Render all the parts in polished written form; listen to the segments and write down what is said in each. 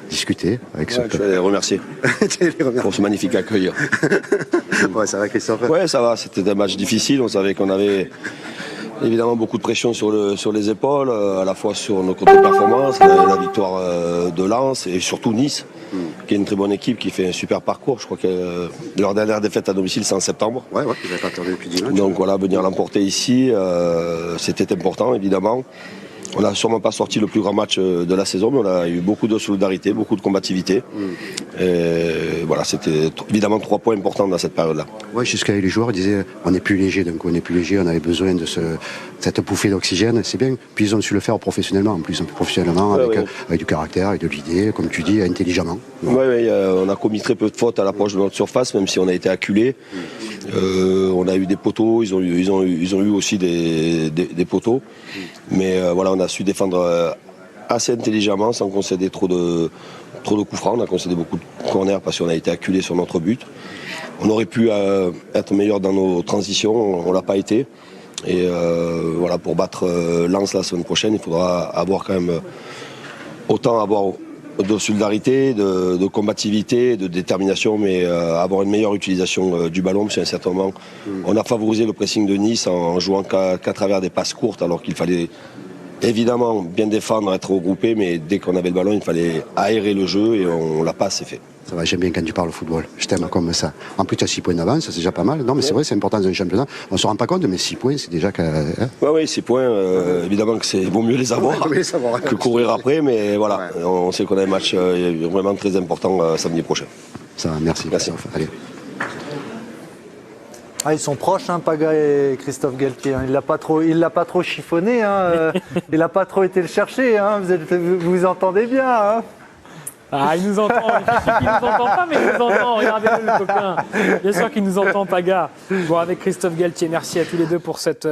discuter avec ce Je vais les remercier pour ce magnifique accueil. Ouais, ça va, Christophe? Ouais, ça va. C'était un match difficile. On savait qu'on avait évidemment beaucoup de pression sur les épaules, à la fois sur nos contre-performances, la victoire de Lens et surtout Nice, qui est une très bonne équipe, qui fait un super parcours. Je crois que leur dernière défaite à domicile, c'est en septembre. Ouais, ils n'avaient pas attendu depuis 10 matchs. Donc voilà, venir l'emporter ici, c'était important, évidemment. On n'a sûrement pas sorti le plus grand match de la saison, mais on a eu beaucoup de solidarité, beaucoup de combativité. Et voilà, c'était évidemment 3 points importants dans cette période-là. Ouais, jusqu'à les joueurs disaient on est plus léger, donc on est plus léger, on avait besoin de cette bouffée d'oxygène, c'est bien. Puis ils ont su le faire professionnellement, en plus, professionnellement, avec du caractère, avec de l'idée, comme tu dis, intelligemment. Oui, on a commis très peu de fautes à l'approche de notre surface, même si on a été acculés. On a eu des poteaux, ils ont eu aussi des poteaux. Mais voilà, on a su défendre assez intelligemment sans concéder trop de coups francs. On a concédé beaucoup de corners parce qu'on a été acculés sur notre but. On aurait pu être meilleur dans nos transitions, on l'a pas été. Et voilà, pour battre Lens la semaine prochaine, il faudra avoir quand même autant avoir de solidarité, de combativité, de détermination, mais avoir une meilleure utilisation du ballon. Parce qu'à un certain moment, on a favorisé le pressing de Nice en jouant qu'à travers des passes courtes, alors qu'il fallait évidemment bien défendre, être regroupé, mais dès qu'on avait le ballon, il fallait aérer le jeu et on l'a pas assez fait. Ça va, j'aime bien quand tu parles au football. Je t'aime comme ça. En plus, tu as 6 points d'avance, c'est déjà pas mal. Non, mais c'est vrai, c'est important dans un championnat. On ne se rend pas compte, mais 6 points, c'est déjà que. Oui, 6 points, évidemment que c'est vaut mieux les avoir que courir après, mais voilà, on sait qu'on a un match vraiment très important samedi prochain. Ça va, merci. Allez. Ils sont proches, Paga et Christophe Galtier. Il l'a pas trop chiffonné. Il n'a pas trop été le chercher. Vous vous entendez bien. Il nous entend. Il nous entend pas, mais il nous entend. Regardez-le, le copain. Bien sûr qu'il nous entend, Paga. Bon, avec Christophe Galtier, merci à tous les deux pour cette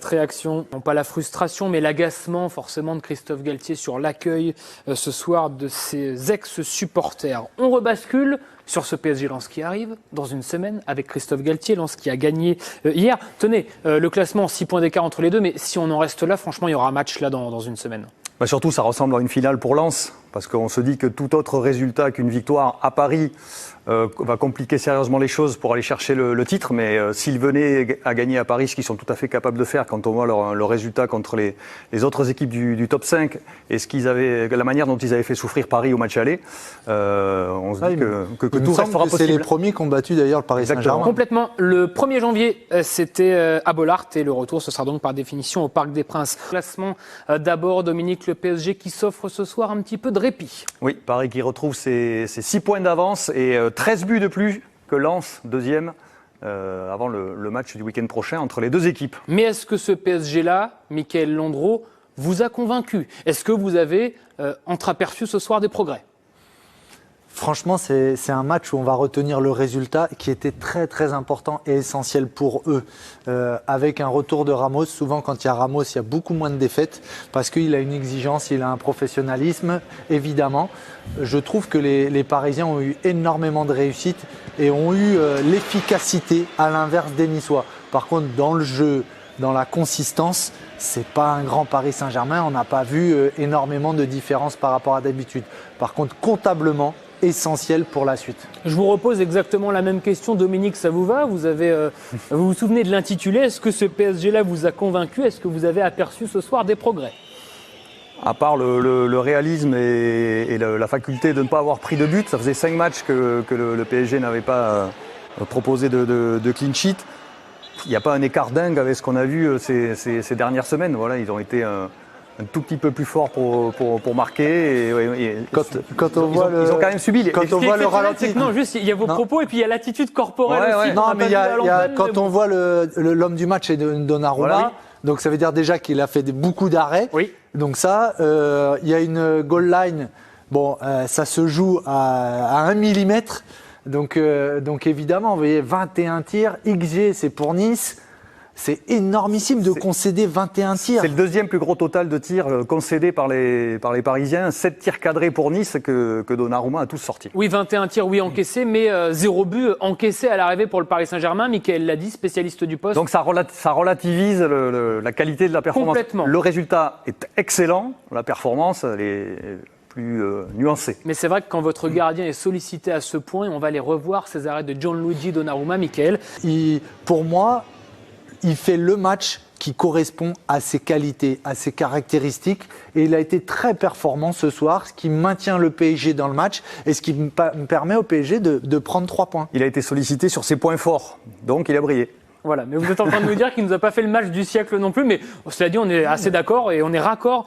réaction. Non pas la frustration, mais l'agacement forcément de Christophe Galtier sur l'accueil ce soir de ses ex-supporters. On rebascule sur ce PSG Lens qui arrive dans une semaine avec Christophe Galtier. Lens qui a gagné hier. Tenez, le classement, 6 points d'écart entre les deux, mais si on en reste là, franchement, il y aura un match là dans une semaine. Surtout, ça ressemble à une finale pour Lens, parce qu'on se dit que tout autre résultat qu'une victoire à Paris va compliquer sérieusement les choses pour aller chercher le titre. Mais s'ils venaient à gagner à Paris, ce qu'ils sont tout à fait capables de faire quand on voit leur résultat contre les autres équipes du top 5 et la manière dont ils avaient fait souffrir Paris au match aller, on se dit que tout restera possible. C'est les premiers qui ont battu d'ailleurs le Paris Saint-Germain. Complètement. Le 1er janvier, c'était à Bollaert et le retour, ce sera donc par définition au Parc des Princes. Classement d'abord, Dominique, le PSG qui s'offre ce soir un petit peu de répit. Oui, Paris qui retrouve ses 6 points d'avance et 13 buts de plus que Lens, deuxième, avant le match du week-end prochain entre les deux équipes. Mais est-ce que ce PSG-là, Mickaël Landreau, vous a convaincu? Est-ce que vous avez entreaperçu ce soir des progrès? Franchement, c'est un match où on va retenir le résultat qui était très très important et essentiel pour eux. Avec un retour de Ramos, souvent quand il y a Ramos, il y a beaucoup moins de défaites parce qu'il a une exigence, il a un professionnalisme, évidemment. Je trouve que les Parisiens ont eu énormément de réussite et ont eu l'efficacité à l'inverse des Niçois. Par contre, dans le jeu, dans la consistance, c'est pas un grand Paris Saint-Germain. On n'a pas vu énormément de différence par rapport à d'habitude. Par contre, comptablement, essentiel pour la suite. Je vous repose exactement la même question. Dominique, ça vous va? Vous vous souvenez de l'intitulé? Est-ce que ce PSG-là vous a convaincu? Est-ce que vous avez aperçu ce soir des progrès? À part le réalisme et la faculté de ne pas avoir pris de but, ça faisait 5 matchs que le PSG n'avait pas proposé de clean sheet. Il n'y a pas un écart dingue avec ce qu'on a vu ces dernières semaines. Voilà, ils ont été un tout petit peu plus fort pour marquer. Quand on voit ils ont quand même subi. Quand on voit le ralenti. Non, juste il y a vos propos et puis il y a l'attitude corporelle aussi. Non, mais quand on voit l'homme du match est Donnarumma, voilà. Donc ça veut dire déjà qu'il a fait beaucoup d'arrêts. Oui. Donc ça, il y a une goal line. Bon, ça se joue à 1 millimètre. Donc évidemment, vous voyez, 21 tirs. XG, c'est pour Nice. C'est énormissime de concéder 21 tirs. C'est le deuxième plus gros total de tirs concédés par les Parisiens. 7 tirs cadrés pour Nice que Donnarumma a tous sortis. Oui, 21 tirs, oui, encaissés, mais 0 but encaissé à l'arrivée pour le Paris Saint-Germain. Mickaël l'a dit, spécialiste du poste. Donc ça relativise la qualité de la performance. Complètement. Le résultat est excellent. La performance, elle est plus nuancé. Mais c'est vrai que quand votre gardien est sollicité à ce point, on va les revoir, ces arrêts de Gianluigi Donnarumma, Mickaël. Pour moi, il fait le match qui correspond à ses qualités, à ses caractéristiques. Et il a été très performant ce soir, ce qui maintient le PSG dans le match et ce qui me permet au PSG de prendre 3 points. Il a été sollicité sur ses points forts, donc il a brillé. Voilà, mais vous êtes en train de nous dire qu'il ne nous a pas fait le match du siècle non plus, mais cela dit, on est assez d'accord et on est raccord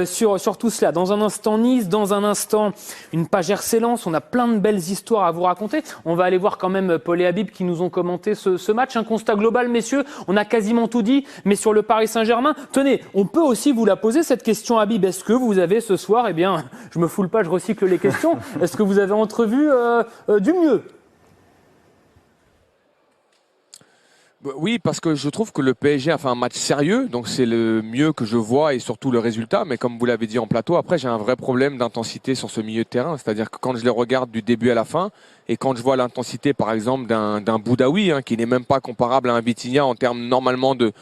sur tout cela. Dans un instant Nice, dans un instant une page RC Lens, on a plein de belles histoires à vous raconter. On va aller voir quand même Paul et Habib qui nous ont commenté ce match. Un constat global, messieurs, on a quasiment tout dit, mais sur le Paris Saint-Germain, tenez, on peut aussi vous la poser cette question, Habib. Est-ce que vous avez ce soir, eh bien, je me foule pas, je recycle les questions, est-ce que vous avez entrevu du mieux ? Oui, parce que je trouve que le PSG a fait un match sérieux, donc c'est le mieux que je vois et surtout le résultat. Mais comme vous l'avez dit en plateau, après j'ai un vrai problème d'intensité sur ce milieu de terrain. C'est-à-dire que quand je les regarde du début à la fin et quand je vois l'intensité par exemple d'un Boudaoui, qui n'est même pas comparable à un Vitinha en termes normalement de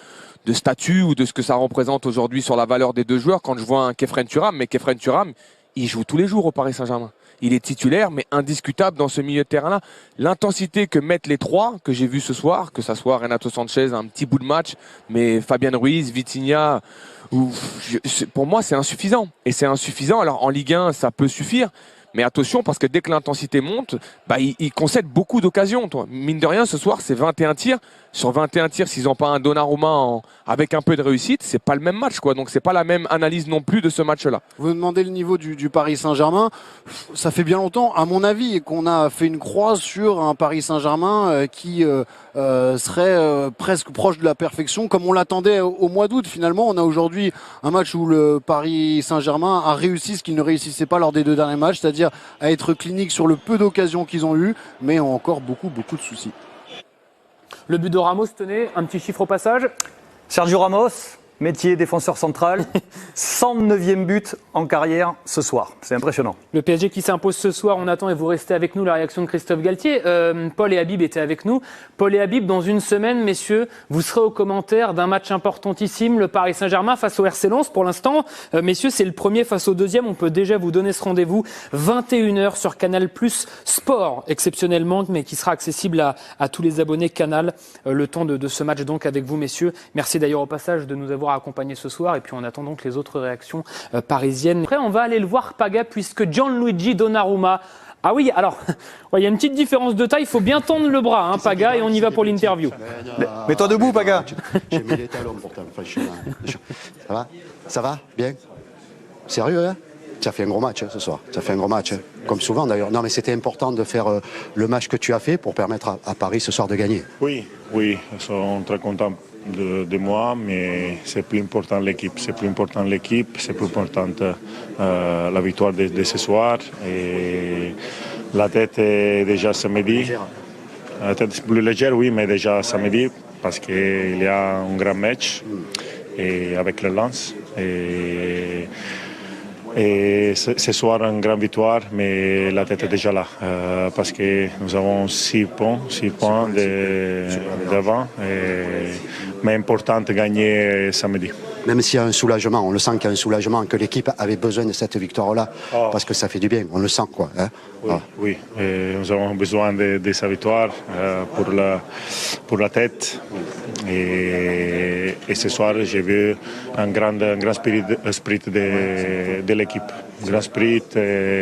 statut ou de ce que ça représente aujourd'hui sur la valeur des deux joueurs, quand je vois un Khéphren Thuram, mais Khéphren Thuram, il joue tous les jours au Paris Saint-Germain. Il est titulaire, mais indiscutable dans ce milieu de terrain-là. L'intensité que mettent les trois, que j'ai vu ce soir, que ça soit Renato Sanchez, un petit bout de match, mais Fabien Ruiz, Vitinha, pour moi, c'est insuffisant. Et c'est insuffisant. Alors, en Ligue 1, ça peut suffire. Mais attention, parce que dès que l'intensité monte, ils concèdent beaucoup d'occasions. Mine de rien, ce soir, c'est 21 tirs. Sur 21 tirs, s'ils n'ont pas un Donnarumma avec un peu de réussite, c'est pas le même match, quoi. Donc c'est pas la même analyse non plus de ce match-là. Vous me demandez le niveau du Paris Saint-Germain. Ça fait bien longtemps, à mon avis, qu'on a fait une croix sur un Paris Saint-Germain qui serait presque proche de la perfection, comme on l'attendait au mois d'août. Finalement, on a aujourd'hui un match où le Paris Saint-Germain a réussi ce qu'il ne réussissait pas lors des 2 derniers matchs, c'est-à-dire à être clinique sur le peu d'occasions qu'ils ont eu, mais ont encore beaucoup de soucis. Le but de Ramos, tenez, un petit chiffre au passage. Sergio Ramos, métier défenseur central, 109e but en carrière ce soir. C'est impressionnant. Le PSG qui s'impose ce soir, on attend et vous restez avec nous, la réaction de Christophe Galtier. Paul et Habib étaient avec nous. Paul et Habib, dans une semaine, messieurs, vous serez aux commentaires d'un match importantissime, le Paris Saint-Germain face au RC Lens. Pour l'instant, messieurs, c'est le premier face au deuxième. On peut déjà vous donner ce rendez-vous 21h sur Canal+ Sport, exceptionnellement, mais qui sera accessible à tous les abonnés Canal. Le temps de ce match donc avec vous, messieurs. Merci d'ailleurs au passage de nous avoir accompagnés ce soir. Et puis on attend donc les autres réactions parisiennes. Après, on va aller le voir, Paga, puisque Gianluigi Donnarumma. Ah oui, alors, il y a une petite différence de taille, il faut bien tendre le bras, Paga, et on y va pour l'interview. Mets-toi debout, Paga. J'ai mis les talons pourtant. Ça va ? Ça va ? Bien ? Sérieux, hein ? Tu as fait un gros match ce soir. Tu as fait un gros match, comme souvent d'ailleurs. Non, mais c'était important de faire le match que tu as fait pour permettre à Paris ce soir de gagner. Oui, je suis très content de moi, mais c'est plus important l'équipe. C'est plus important l'équipe, c'est plus important la victoire de ce soir. Et la tête est déjà samedi. La tête est plus légère, oui, mais déjà samedi, parce qu'il y a un grand match et avec le Lens. Et ce soir, une grande victoire, mais la tête est déjà là, parce que nous avons 6 points devant, mais important de gagner samedi. Même s'il y a un soulagement, on le sent qu'il y a un soulagement, que l'équipe avait besoin de cette victoire-là, parce que ça fait du bien, on le sent, quoi. Hein. Oui, nous avons besoin de sa victoire pour la tête. Et ce soir, j'ai vu un grand esprit de l'équipe. Grand esprit,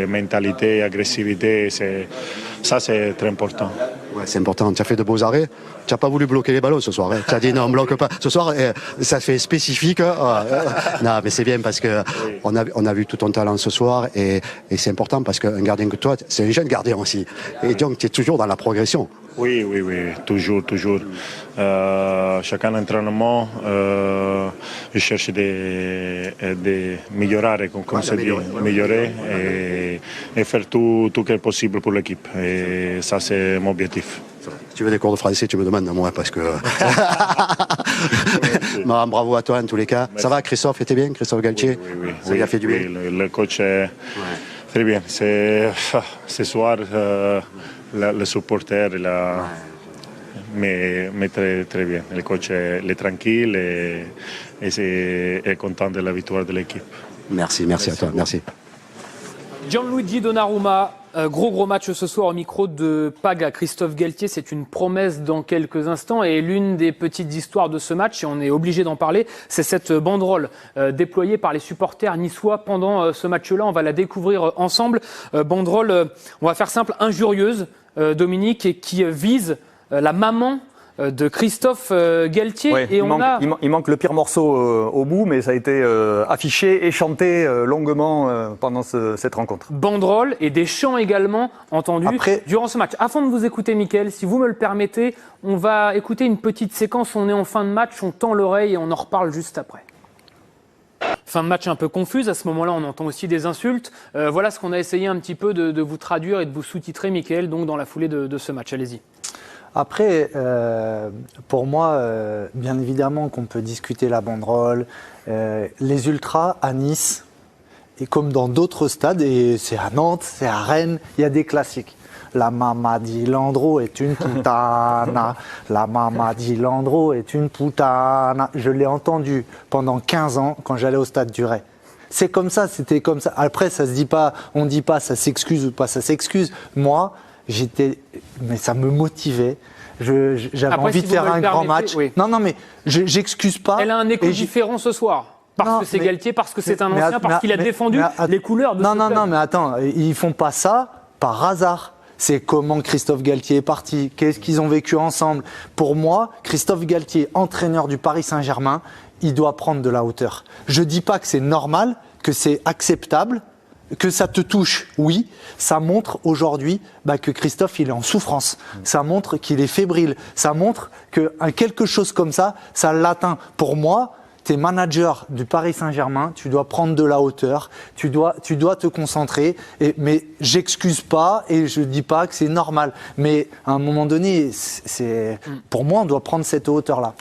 mentalité, agressivité, ça c'est très important. Ouais, c'est important. Tu as fait de beaux arrêts. Tu n'as pas voulu bloquer les ballons ce soir. Hein. Tu as dit non, on ne bloque pas. Ce soir, ça fait spécifique. Non, mais c'est bien parce qu'on a vu tout ton talent ce soir et c'est important parce qu'un gardien que toi, c'est un jeune gardien aussi. Et donc, tu es toujours dans la progression. Oui, toujours. Chaque entraînement, je cherche de m'améliorer, comme ça dit, améliorer et faire tout ce qui est possible pour l'équipe. Et ça, c'est mon objectif. Si tu veux des cours de français, tu me demandes à moi parce que. Non, bravo à toi en tous les cas. Merci. Ça va, Christophe était bien, Christophe Galtier. Oui. Ça lui a fait du bien. Le coach est très bien. Ce soir, le supporter, mais très bien. Le coach est tranquille et est content de la victoire de l'équipe. Merci à toi. Merci. Gianluigi Donnarumma, gros match ce soir au micro de Paga. Christophe Galtier, c'est une promesse dans quelques instants et l'une des petites histoires de ce match, et on est obligé d'en parler, c'est cette banderole déployée par les supporters niçois pendant ce match-là. On va la découvrir ensemble. Banderole, on va faire simple, injurieuse, Dominique, et qui vise la maman de Christophe Galtier. Ouais, et il manque le pire morceau au bout, mais ça a été affiché et chanté longuement pendant cette rencontre. Banderole et des chants également entendus durant ce match. Avant de vous écouter, Mickaël, si vous me le permettez, on va écouter une petite séquence. On est en fin de match, on tend l'oreille et on en reparle juste après. Fin de match un peu confuse, à ce moment-là on entend aussi des insultes. Voilà ce qu'on a essayé un petit peu de vous traduire et de vous sous-titrer, Mickaël, donc dans la foulée de ce match. Allez-y. Après, pour moi, bien évidemment qu'on peut discuter la banderole. Les ultras à Nice, et comme dans d'autres stades, et c'est à Nantes, c'est à Rennes, il y a des classiques. La Mama di Landreau est une putana. La Mama di Landreau est une putana. Je l'ai entendu pendant 15 ans quand j'allais au stade du Ray. C'est comme ça, c'était comme ça. Après, ça se dit pas, on dit pas ça s'excuse ou pas ça s'excuse. Moi, mais ça me motivait. J'avais envie de faire un grand match. Oui. Non, mais j'excuse pas. Elle a un écho différent ce soir. Parce que c'est Galtier, parce que c'est un ancien, parce qu'il a défendu les couleurs de ce club. Non, mais attends, ils font pas ça par hasard. C'est comment Christophe Galtier est parti, qu'est-ce qu'ils ont vécu ensemble. Pour moi, Christophe Galtier, entraîneur du Paris Saint-Germain, il doit prendre de la hauteur. Je dis pas que c'est normal, que c'est acceptable, que ça te touche, oui. Ça montre aujourd'hui que Christophe, il est en souffrance. Ça montre qu'il est fébrile. Ça montre que quelque chose comme ça l'atteint. Pour moi, tu es manager du Paris Saint-Germain, tu dois prendre de la hauteur, tu dois te concentrer. Mais j'excuse pas et je dis pas que c'est normal. Mais à un moment donné, pour moi, on doit prendre cette hauteur-là.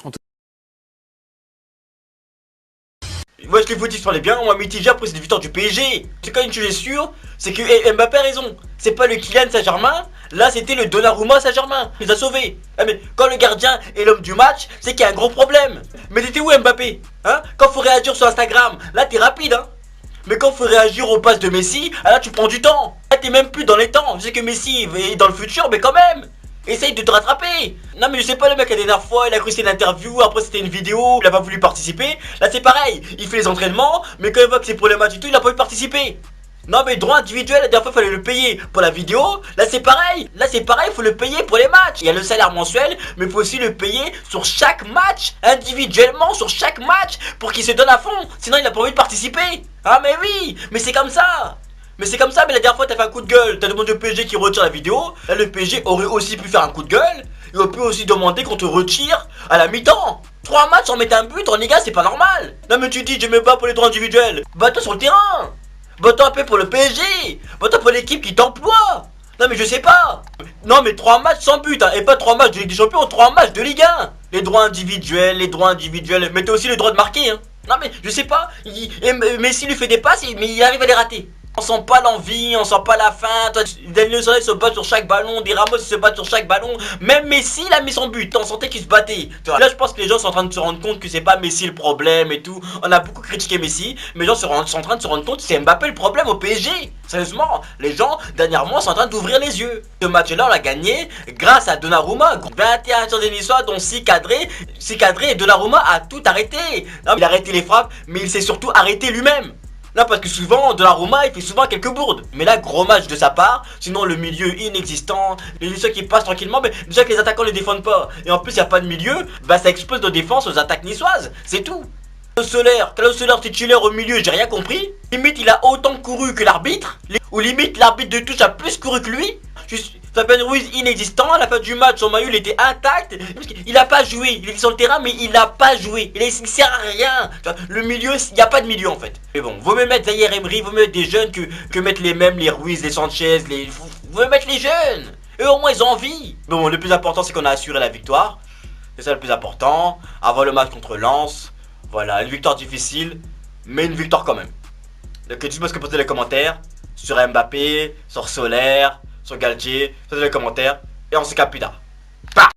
Moi je les vous dis sur les biens, on m'a mitigé après cette victoire du PSG. C'est quand une chose est sûre, c'est que Mbappé a raison. C'est pas le Kylian Saint-Germain, là c'était le Donnarumma Saint-Germain. Il les a sauvés. Mais quand le gardien est l'homme du match, c'est qu'il y a un gros problème. Mais t'étais où Mbappé, hein? Quand faut réagir sur Instagram, là t'es rapide, hein. Mais quand faut réagir aux passes de Messi, là tu prends du temps. Là t'es même plus dans les temps. Je sais que Messi est dans le futur, mais quand même essaye de te rattraper. Non mais je sais pas, le mec la dernière fois il a cru que c'était une interview, après c'était une vidéo, il a pas voulu participer. Là c'est pareil, il fait les entraînements, mais quand il voit que c'est pour les matchs et tout, il a pas voulu participer. Non mais droit individuel, la dernière fois il fallait le payer pour la vidéo. Là c'est pareil, il faut le payer pour les matchs. Il y a le salaire mensuel, mais il faut aussi le payer sur chaque match, individuellement sur chaque match, pour qu'il se donne à fond. Sinon il a pas envie de participer. Ah mais oui, mais c'est comme ça. Mais la dernière fois t'as fait un coup de gueule, t'as demandé au PSG qui retire la vidéo. Là le PSG aurait aussi pu faire un coup de gueule. Il aurait pu aussi demander qu'on te retire à la mi-temps. 3 matchs sans mettre un but en Liga, c'est pas normal. Non mais tu dis je me bats pour les droits individuels. Bats-toi sur le terrain. Bats-toi un peu pour le PSG. Bats-toi pour l'équipe qui t'emploie. Non mais je sais pas. Non mais 3 matchs sans but, hein. Et pas 3 matchs de Ligue des Champions, 3 matchs de Ligue 1. Les droits individuels, mettez aussi le droit de marquer, hein. Non mais je sais pas, Messi lui fait des passes mais il arrive à les rater. On sent pas l'envie, on sent pas la faim. Daniel Soler se bat sur chaque ballon, des Ramos se battent sur chaque ballon. Même Messi il a mis son but, on sentait qu'il se battait. Là je pense que les gens sont en train de se rendre compte que c'est pas Messi le problème et tout. On a beaucoup critiqué Messi, mais les gens sont en train de se rendre compte que c'est Mbappé le problème au PSG. Sérieusement, les gens dernièrement sont en train d'ouvrir les yeux. Ce match-là on l'a gagné grâce à Donnarumma. 21 sur des Niçois dont 6 cadrés et Donnarumma a tout arrêté. Non, il a arrêté les frappes, mais il s'est surtout arrêté lui-même. Non, parce que souvent, Donnarumma, il fait souvent quelques bourdes. Mais là, gros match de sa part. Sinon, le milieu inexistant. Les Niçois qui passent tranquillement. Mais déjà que les attaquants ne les défendent pas. Et en plus, il n'y a pas de milieu. Bah, ça explose nos défenses aux attaques niçoises. C'est tout. Carlos Soler titulaire au milieu, j'ai rien compris. Limite, il a autant couru que l'arbitre. Ou limite, l'arbitre de touche a plus couru que lui. Fabien Ruiz inexistant, à la fin du match son maillot il était intact. Il a pas joué, il est sur le terrain mais il a pas joué. Il sert à rien. Le milieu, il n'y a pas de milieu en fait. Mais bon, vaut mieux mettre Zaïre Emery, vaut mieux mettre des jeunes que mettre les mêmes, les Ruiz, les Sanchez, vaut mieux mettre les jeunes. Eux au moins ils ont envie. Bon, le plus important c'est qu'on a assuré la victoire. C'est ça le plus important. Avant le match contre Lens. Voilà, une victoire difficile, mais une victoire quand même. Donc tu peux poser les commentaires sur Mbappé, sur Soler, sur Galtier, faites les commentaires et on se capte plus tard.